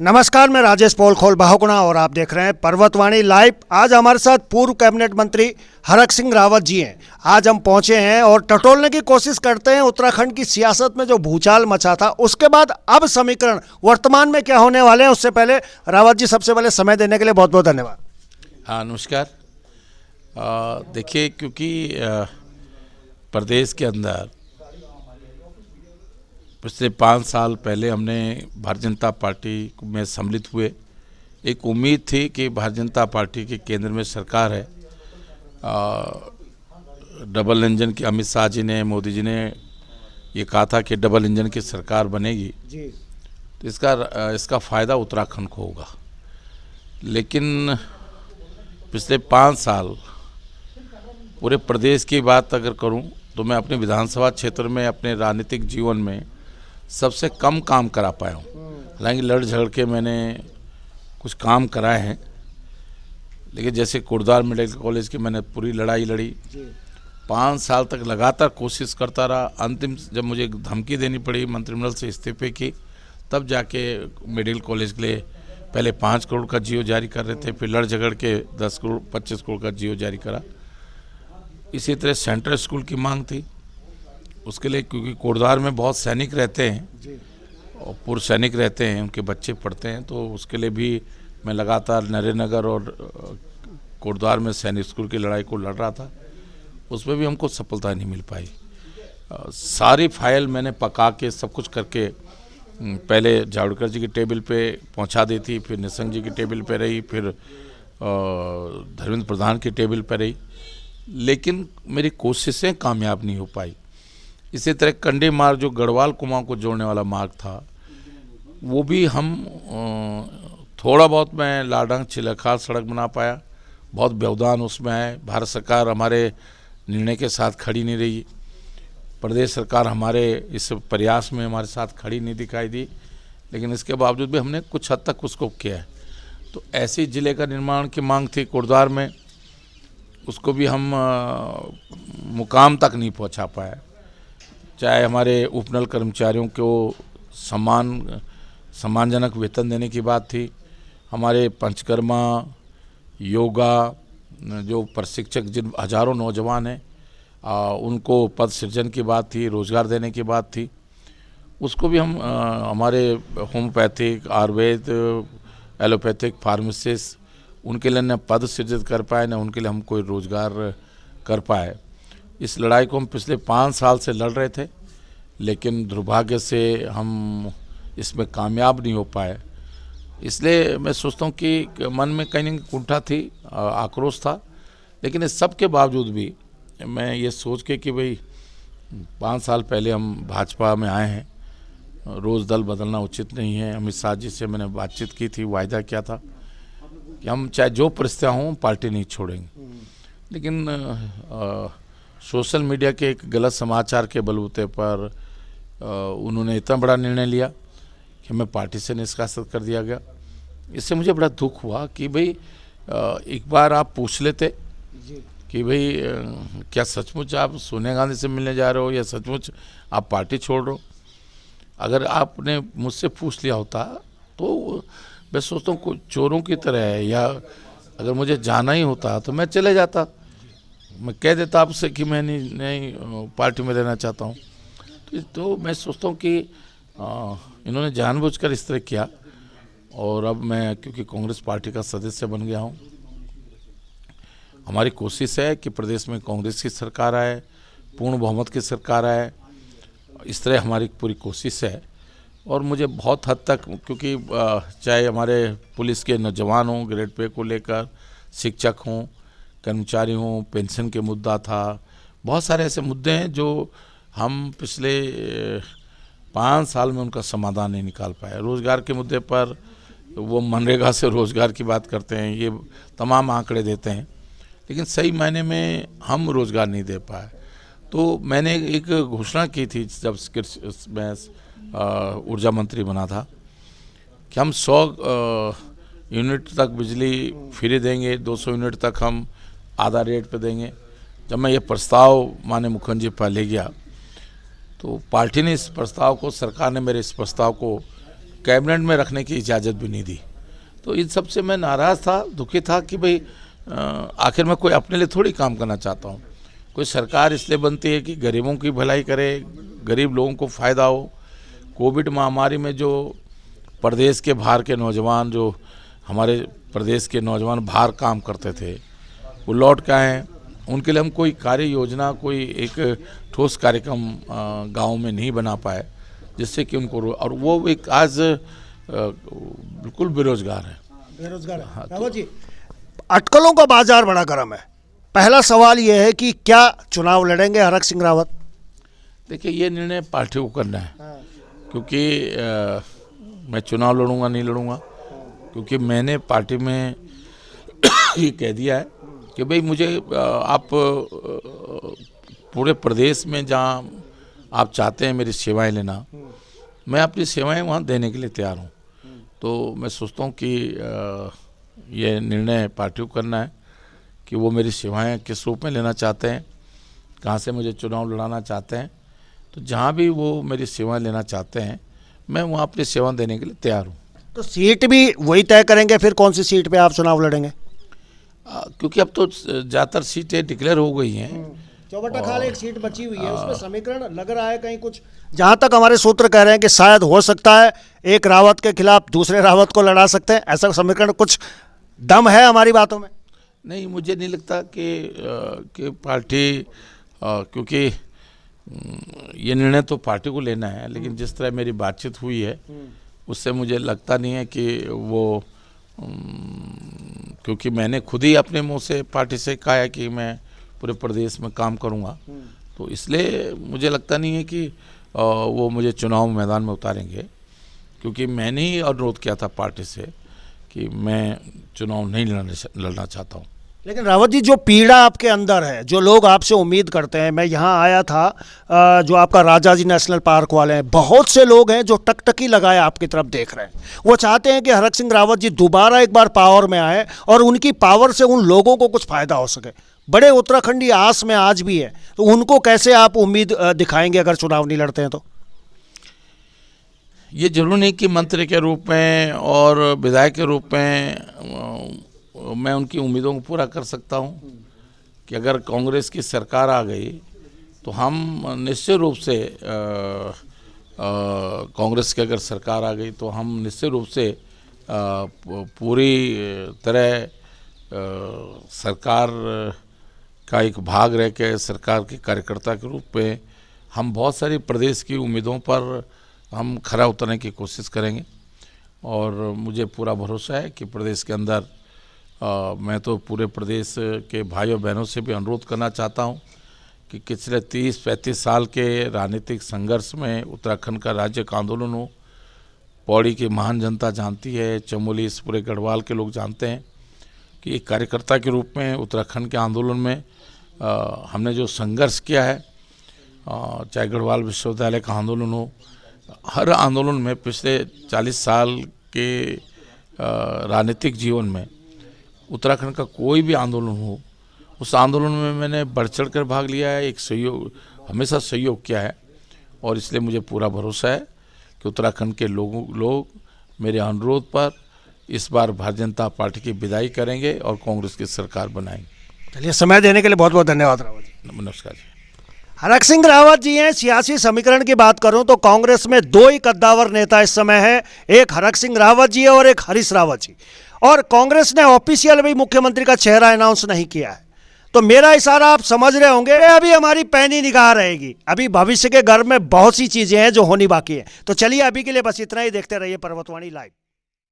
नमस्कार, मैं राजेश पोलखोल बाहुगुणा और आप देख रहे हैं पर्वतवाणी लाइव। आज हमारे साथ पूर्व कैबिनेट मंत्री हरक सिंह रावत जी हैं। आज हम पहुंचे हैं और टटोलने की कोशिश करते हैं उत्तराखंड की सियासत में जो भूचाल मचा था, उसके बाद अब समीकरण वर्तमान में क्या होने वाले हैं। उससे पहले रावत जी, सबसे पहले समय देने के लिए बहुत बहुत धन्यवाद। हाँ, नमस्कार। देखिए, क्योंकि प्रदेश के अंदर पिछले 5 साल पहले हमने भारतीय जनता पार्टी में सम्मिलित हुए। एक उम्मीद थी कि भारतीय जनता पार्टी के केंद्र में सरकार है। डबल इंजन की अमित शाह जी ने, मोदी जी ने ये कहा था कि डबल इंजन की सरकार बनेगी जी। तो इसका फ़ायदा उत्तराखंड को होगा। लेकिन पिछले 5 साल पूरे प्रदेश की बात अगर करूं तो मैं अपने विधानसभा क्षेत्र में अपने राजनीतिक जीवन में सबसे कम काम करा पाया हूँ। हालांकि लड़ झगड़ के मैंने कुछ काम कराए हैं, लेकिन जैसे कोटद्वार मेडिकल कॉलेज की मैंने पूरी लड़ाई लड़ी। 5 साल तक लगातार कोशिश करता रहा। अंतिम जब मुझे धमकी देनी पड़ी मंत्रिमंडल से इस्तीफे की, तब जाके मेडिकल कॉलेज के लिए पहले 5 करोड़ का जियो जारी कर रहे थे, फिर लड़ झगड़ के 10 करोड़ 25 करोड़ का जियो जारी करा। इसी तरह सेंट्रल स्कूल की मांग थी, उसके लिए क्योंकि कोटद्वार में बहुत सैनिक रहते हैं और पूर्व सैनिक रहते हैं, उनके बच्चे पढ़ते हैं, तो उसके लिए भी मैं लगातार नरेंद्र और कोटद्वार में सैनिक स्कूल की लड़ाई को लड़ रहा था। उसमें भी हमको सफलता नहीं मिल पाई। सारी फाइल मैंने पका के सब कुछ करके पहले जावड़ेकर जी की टेबल पे पहुंचा दी थी, फिर निशंक जी की टेबल पे रही, फिर धर्मेंद्र प्रधान की टेबल पे रही, लेकिन मेरी कोशिशें कामयाब नहीं हो पाई। इसी तरह कंडी मार्ग, जो गढ़वाल कुमाऊं को जोड़ने वाला मार्ग था, वो भी हम थोड़ा बहुत मैं लाडंग चिलखाल सड़क बना पाया। बहुत व्यवधान उसमें है। भारत सरकार हमारे निर्णय के साथ खड़ी नहीं रही, प्रदेश सरकार हमारे इस प्रयास में हमारे साथ खड़ी नहीं दिखाई दी, लेकिन इसके बावजूद भी हमने कुछ हद तक उसको किया है। तो ऐसी ज़िले का निर्माण की मांग थी कोटद्वार में, उसको भी हम मुकाम तक नहीं पहुंचा पाए। चाहे हमारे उपनल कर्मचारियों को सम्मानजनक वेतन देने की बात थी, हमारे पंचकर्मा, योगा जो प्रशिक्षक जिन हजारों नौजवान हैं उनको पद सृजन की बात थी, रोज़गार देने की बात थी, उसको भी हम हमारे होम्योपैथिक, आयुर्वेद, एलोपैथिक फार्मासिस्ट, उनके लिए न पद सृजित कर पाए, न उनके लिए हम कोई रोज़गार कर पाए। इस लड़ाई को हम पिछले 5 साल से लड़ रहे थे, लेकिन दुर्भाग्य से हम इसमें कामयाब नहीं हो पाए। इसलिए मैं सोचता हूँ कि मन में कहीं ना कहीं कुंठा थी, आक्रोश था, लेकिन इस सब के बावजूद भी मैं ये सोच के कि भाई 5 साल पहले हम भाजपा में आए हैं, रोज़ दल बदलना उचित नहीं है। अमित शाह जी से मैंने बातचीत की थी, वायदा किया था कि हम चाहे जो परिस्थितियाँ हों पार्टी नहीं छोड़ेंगे। लेकिन सोशल मीडिया के एक गलत समाचार के बलबूते पर उन्होंने इतना बड़ा निर्णय लिया कि मैं पार्टी से निष्कासित कर दिया गया। इससे मुझे बड़ा दुख हुआ कि भाई एक बार आप पूछ लेते कि भाई क्या सचमुच आप सोनिया गांधी से मिलने जा रहे हो या सचमुच आप पार्टी छोड़ रहे हो। अगर आपने मुझसे पूछ लिया होता तो मैं सोचता हूँ कोई चोरों की तरह है, या अगर मुझे जाना ही होता तो मैं चले जाता, मैं कह देता आपसे कि मैं नहीं पार्टी में रहना चाहता हूँ। तो मैं सोचता हूँ कि इन्होंने जानबूझकर इस तरह किया। और अब मैं क्योंकि कांग्रेस पार्टी का सदस्य बन गया हूँ, हमारी कोशिश है कि प्रदेश में कांग्रेस की सरकार आए, पूर्ण बहुमत की सरकार आए, इस तरह हमारी पूरी कोशिश है। और मुझे बहुत हद तक, क्योंकि चाहे हमारे पुलिस के नौजवान हों, ग्रेड पे को लेकर, शिक्षक हों, कर्मचारी हों, पेंशन के मुद्दा था, बहुत सारे ऐसे मुद्दे हैं जो हम पिछले 5 साल में उनका समाधान नहीं निकाल पाए। रोज़गार के मुद्दे पर वो मनरेगा से रोज़गार की बात करते हैं, ये तमाम आंकड़े देते हैं, लेकिन सही मायने में हम रोज़गार नहीं दे पाए। तो मैंने एक घोषणा की थी जब मैं ऊर्जा मंत्री बना था कि हम 100 यूनिट तक बिजली फ्री देंगे, 200 यूनिट तक हम आधा रेट पे देंगे। जब मैं ये प्रस्ताव माननीय मुख्यमंत्री पर ले गया तो पार्टी ने इस प्रस्ताव को, सरकार ने मेरे इस प्रस्ताव को कैबिनेट में रखने की इजाज़त भी नहीं दी। तो इन सब से मैं नाराज़ था, दुखी था कि भाई आखिर मैं कोई अपने लिए थोड़ी काम करना चाहता हूँ। कोई सरकार इसलिए बनती है कि गरीबों की भलाई करे, गरीब लोगों को फ़ायदा हो। कोविड महामारी में जो प्रदेश के बाहर के नौजवान, जो हमारे प्रदेश के नौजवान बाहर काम करते थे, वो लौट के आए। उनके लिए हम कोई कार्य योजना, कोई एक ठोस कार्यक्रम गांव में नहीं बना पाए, जिससे कि उनको, और वो एक आज बिल्कुल बेरोजगार है। बेरोजगार है। रावत जी, अटकलों का बाजार बड़ा गर्म है। पहला सवाल ये है कि क्या चुनाव लड़ेंगे हरक सिंह रावत? देखिए, ये निर्णय पार्टी को करना है, क्योंकि मैं चुनाव लड़ूंगा नहीं लड़ूंगा, क्योंकि मैंने पार्टी में ये कह दिया है कि भाई मुझे आप पूरे प्रदेश में जहाँ आप चाहते हैं मेरी सेवाएं लेना, मैं अपनी सेवाएं वहाँ देने के लिए तैयार हूँ। तो मैं सोचता हूँ कि ये निर्णय पार्टी को करना है कि वो मेरी सेवाएं किस रूप में लेना चाहते हैं, कहाँ से मुझे चुनाव लड़ाना चाहते हैं। तो जहाँ भी वो मेरी सेवाएं लेना चाहते हैं, मैं वहाँ अपनी सेवा देने के लिए तैयार हूँ। तो सीट भी वही तय करेंगे फिर कौन सी सीट पे आप चुनाव लड़ेंगे? क्योंकि अब तो ज़्यादातर सीटें डिक्लेयर हो गई हैं। चौबट्टा खाल एक सीट बची हुई है, उसमें समीकरण लग रहा है कहीं कुछ, जहां तक हमारे सूत्र कह रहे हैं कि शायद हो सकता है एक रावत के खिलाफ दूसरे रावत को लड़ा सकते हैं। ऐसा समीकरण, कुछ दम है हमारी बातों में? नहीं, मुझे नहीं लगता कि पार्टी, क्योंकि ये निर्णय तो पार्टी को लेना है, लेकिन जिस तरह मेरी बातचीत हुई है उससे मुझे लगता नहीं है कि वो, क्योंकि मैंने खुद ही अपने मुंह से पार्टी से कहा है कि मैं पूरे प्रदेश में काम करूंगा, तो इसलिए मुझे लगता नहीं है कि वो मुझे चुनाव मैदान में उतारेंगे, क्योंकि मैंने ही अनुरोध किया था पार्टी से कि मैं चुनाव नहीं लड़ना चाहता हूँ। लेकिन रावत जी, जो पीड़ा आपके अंदर है, जो लोग आपसे उम्मीद करते हैं, मैं यहाँ आया था, जो आपका राजाजी नेशनल पार्क वाले हैं, बहुत से लोग हैं जो टकटकी लगाए आपकी तरफ देख रहे हैं। वो चाहते हैं कि हरक सिंह रावत जी दोबारा एक बार पावर में आए और उनकी पावर से उन लोगों को कुछ फायदा हो सके। बड़े उत्तराखंडी आस में आज भी है, तो उनको कैसे आप उम्मीद दिखाएंगे अगर चुनाव नहीं लड़ते हैं? तो ये जरूर नहीं कि मंत्री के रूप में और विधायक के रूप में मैं उनकी उम्मीदों को पूरा कर सकता हूं कि अगर कांग्रेस की सरकार आ गई तो हम निश्चित रूप से, कांग्रेस की अगर सरकार आ गई तो हम निश्चित रूप से पूरी तरह सरकार का एक भाग रह के, सरकार के कार्यकर्ता के रूप में हम बहुत सारी प्रदेश की उम्मीदों पर हम खरा उतरने की कोशिश करेंगे। और मुझे पूरा भरोसा है कि प्रदेश के अंदर मैं तो पूरे प्रदेश के भाइयों बहनों से भी अनुरोध करना चाहता हूं कि पिछले 30-35 साल के राजनीतिक संघर्ष में उत्तराखंड का राज्य का आंदोलन हो, पौड़ी की महान जनता जानती है, चमोली, इस पूरे गढ़वाल के लोग जानते हैं कि एक कार्यकर्ता के रूप में उत्तराखंड के आंदोलन में हमने जो संघर्ष किया है, चाहे गढ़वाल विश्वविद्यालय का आंदोलन हो, हर आंदोलन में पिछले 40 साल के राजनीतिक जीवन में उत्तराखंड का कोई भी आंदोलन हो, उस आंदोलन में मैंने बढ़ चढ़ कर भाग लिया है, एक सहयोग, हमेशा सहयोग किया है। और इसलिए मुझे पूरा भरोसा है कि उत्तराखंड के लोग मेरे अनुरोध पर इस बार भारतीय जनता पार्टी की विदाई करेंगे और कांग्रेस की सरकार बनाएंगे। चलिए, समय देने के लिए बहुत बहुत धन्यवाद रावत जी। नमस्कार जी। हरक सिंह रावत जी हैं। सियासी समीकरण की बात करूं तो कांग्रेस में दो ही कद्दावर नेता इस समय है, एक हरक सिंह रावत जी है और एक हरीश रावत जी। और कांग्रेस ने ऑफिशियल भी मुख्यमंत्री का चेहरा अनाउंस नहीं किया है। तो मेरा इशारा आप समझ रहे होंगे, अभी हमारी पैनी निगाह रहेगी, अभी भविष्य के घर में बहुत सी चीजें हैं जो होनी बाकी है। तो चलिए, अभी के लिए बस इतना ही। देखते रहिए पर्वतवाणी लाइव।